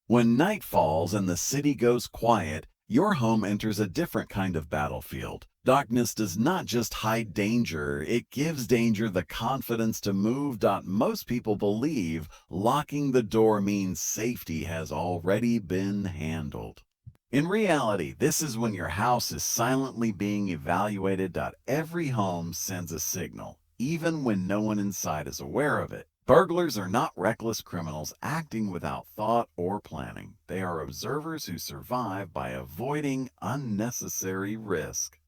When night falls and the city goes quiet, your home enters a different kind of battlefield. Darkness does not just hide danger, it gives danger the confidence to move. Most people believe locking the door means safety has already been handled. In reality, this is when your house is silently being evaluated. Every home sends a signal, even when no one inside is aware of it. Burglars are not reckless criminals acting without thought or planning. They are observers who survive by avoiding unnecessary risk.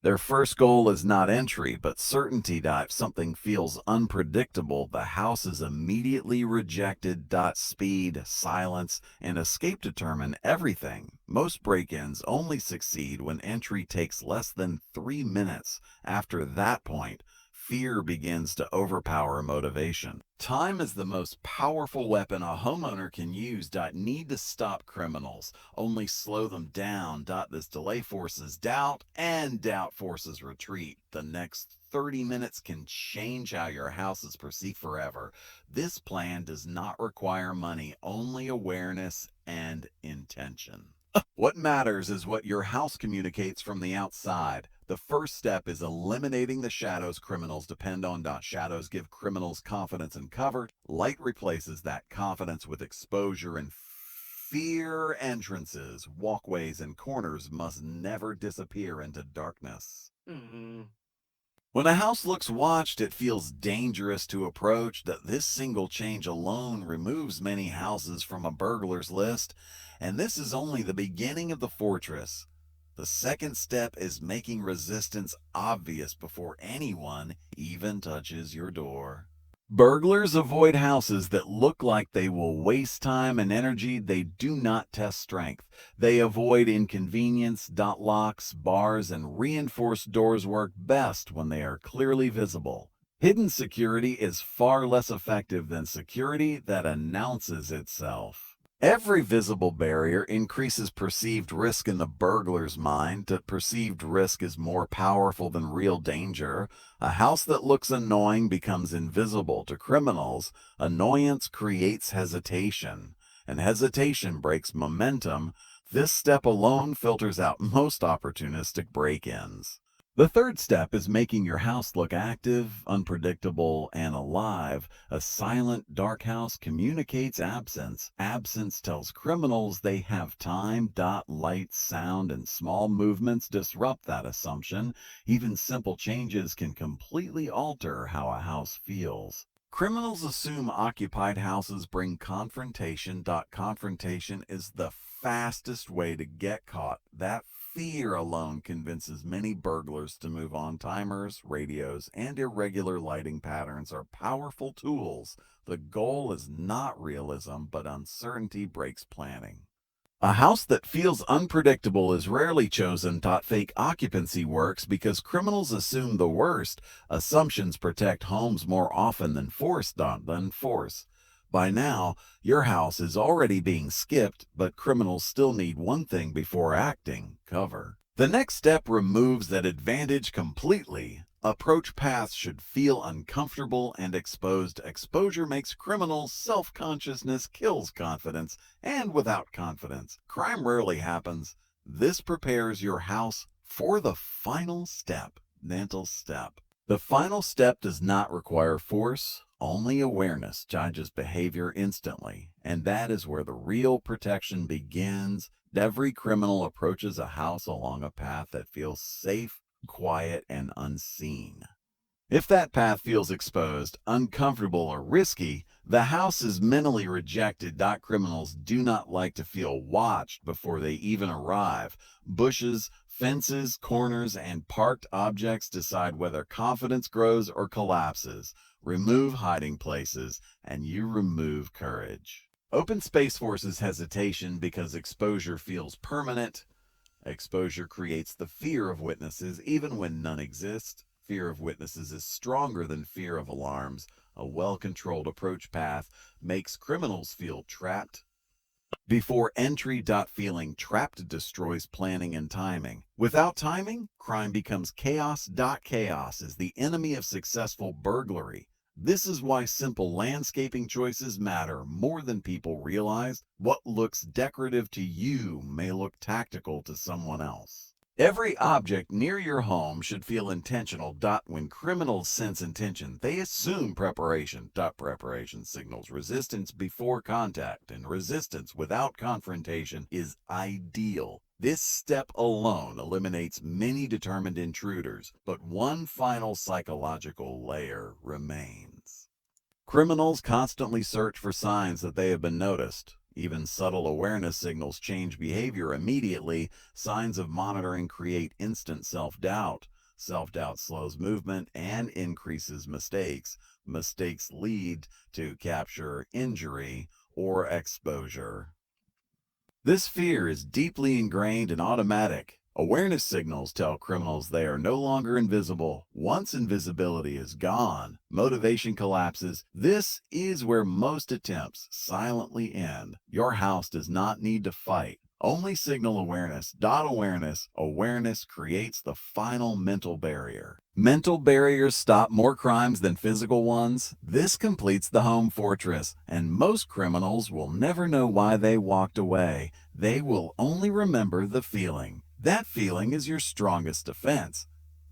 Their first goal is not entry, but certainty. If something feels unpredictable, the house is immediately rejected. Speed, silence, and escape determine everything. Most break-ins only succeed when entry takes less than 3 minutes. After that point, fear begins to overpower motivation. Time is the most powerful weapon a homeowner can use. Need to stop criminals, only slow them down. This delay forces doubt, and doubt forces retreat. The next 30 minutes can change how your house is perceived forever. This plan does not require money, only awareness and intention. What matters is what your house communicates from the outside. The first step is eliminating the shadows criminals depend on. Shadows give criminals confidence and cover. Light replaces that confidence with exposure and fear. Entrances, walkways, and corners must never disappear into darkness. When a house looks watched, it feels dangerous to approach. This single change alone removes many houses from a burglar's list, and this is only the beginning of the fortress. The second step is making resistance obvious before anyone even touches your door. Burglars avoid houses that look like they will waste time and energy. They do not test strength. They avoid inconvenience. Locks, bars, and reinforced doors work best when they are clearly visible. Hidden security is far less effective than security that announces itself. Every visible barrier increases perceived risk in the burglar's mind. That perceived risk is more powerful than real danger. A house that looks annoying becomes invisible to criminals. Annoyance creates hesitation, and hesitation breaks momentum. This step alone filters out most opportunistic break-ins. The third step is making your house look active, unpredictable, and alive. A silent, dark house communicates absence. Absence tells criminals they have time. Light, sound, and small movements disrupt that assumption. Even simple changes can completely alter how a house feels. Criminals assume occupied houses bring confrontation. Confrontation is the fastest way to get caught. That fear alone convinces many burglars to move on. Timers, radios, and irregular lighting patterns are powerful tools. The goal is not realism, but uncertainty breaks planning. A house that feels unpredictable is rarely chosen. Fake occupancy works because criminals assume the worst. Assumptions protect homes more often than force. By now, your house is already being skipped, but criminals still need one thing before acting: cover. The next step removes that advantage completely. Approach paths should feel uncomfortable and exposed. Exposure makes criminals. Self-consciousness kills confidence, and without confidence, crime rarely happens. This prepares your house for the final step. Mental step. The final step does not require force, only awareness. Judges behavior instantly, and that is where the real protection begins. Every criminal approaches a house along a path that feels safe, quiet, and unseen. If that path feels exposed, uncomfortable, or risky, the house is mentally rejected. Criminals do not like to feel watched before they even arrive. Bushes, fences, corners, and parked objects decide whether confidence grows or collapses. Remove hiding places, and you remove courage. Open space forces hesitation because exposure feels permanent. Exposure creates the fear of witnesses even when none exist. Fear of witnesses is stronger than fear of alarms. A well-controlled approach path makes criminals feel trapped before entry. Feeling trapped destroys planning and timing. Without timing, crime becomes chaos. Chaos is the enemy of successful burglary. This is why simple landscaping choices matter more than people realize. What looks decorative to you may look tactical to someone else. Every object near your home should feel intentional. When criminals sense intention, they assume preparation. Preparation signals resistance before contact, and resistance without confrontation is ideal. This step alone eliminates many determined intruders, but one final psychological layer remains. Criminals constantly search for signs that they have been noticed. Even subtle awareness signals change behavior immediately. Signs of monitoring create instant self-doubt. Self-doubt slows movement and increases mistakes. Mistakes lead to capture, injury, or exposure. This fear is deeply ingrained and automatic. Awareness signals tell criminals they are no longer invisible. Once invisibility is gone, motivation collapses. This is where most attempts silently end. Your house does not need to fight. Only signal awareness. Awareness creates the final mental barrier. Mental barriers stop more crimes than physical ones. This completes the home fortress, and most criminals will never know why they walked away. They will only remember the feeling. That feeling is your strongest defense,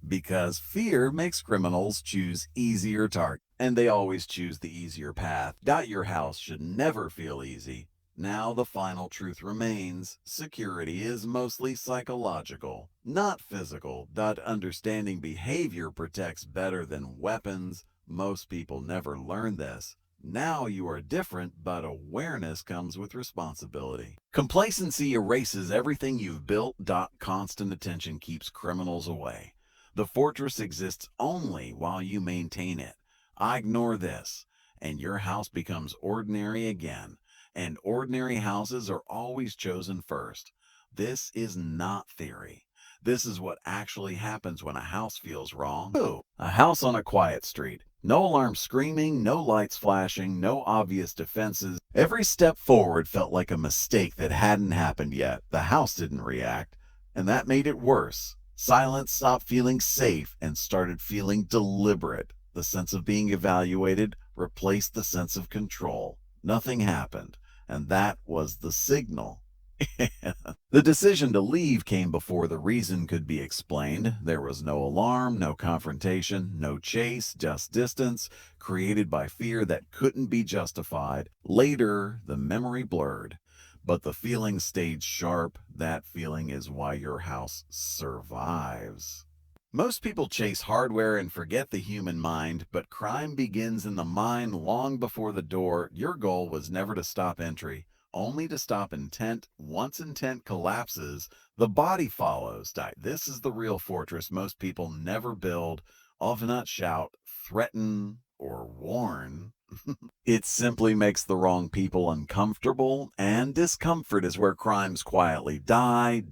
because fear makes criminals choose easier targets, and they always choose the easier path. Your house should never feel easy. Now the final truth remains. Security is mostly psychological, not physical. Understanding behavior protects better than weapons. Most people never learn this. Now you are different, but awareness comes with responsibility. Complacency erases everything you've built. Constant attention keeps criminals away. The fortress exists only while you maintain it. Ignore this, and your house becomes ordinary again. And ordinary houses are always chosen first. This is not theory. This is what actually happens when a house feels wrong. A house on a quiet street. No alarm screaming, no lights flashing, no obvious defenses. Every step forward felt like a mistake that hadn't happened yet. The house didn't react, and that made it worse. Silence stopped feeling safe and started feeling deliberate. The sense of being evaluated replaced the sense of control. Nothing happened, and that was the signal. The decision to leave came before the reason could be explained. There was no alarm, no confrontation, no chase, just distance, created by fear that couldn't be justified. Later, the memory blurred, but the feeling stayed sharp. That feeling is why your house survives. Most people chase hardware and forget the human mind, but crime begins in the mind long before the door. Your goal was never to stop entry, only to stop intent. Once intent collapses, the body follows. This is the real fortress most people never build, often not shout, threaten, or warn. It simply makes the wrong people uncomfortable, and discomfort is where crimes quietly die.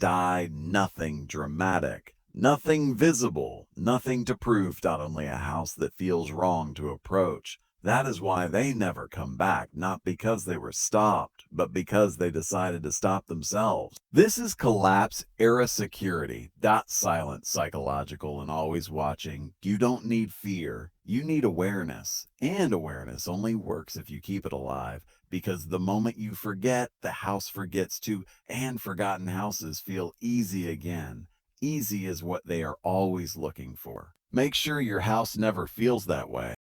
Nothing dramatic. Nothing visible, nothing to prove. Only a house that feels wrong to approach. That is why they never come back, not because they were stopped, but because they decided to stop themselves. This is collapse era security. Silent, psychological, and always watching. You don't need fear. You need awareness. And awareness only works if you keep it alive, because the moment you forget, the house forgets too, and forgotten houses feel easy again. Easy is what they are always looking for. Make sure your house never feels that way.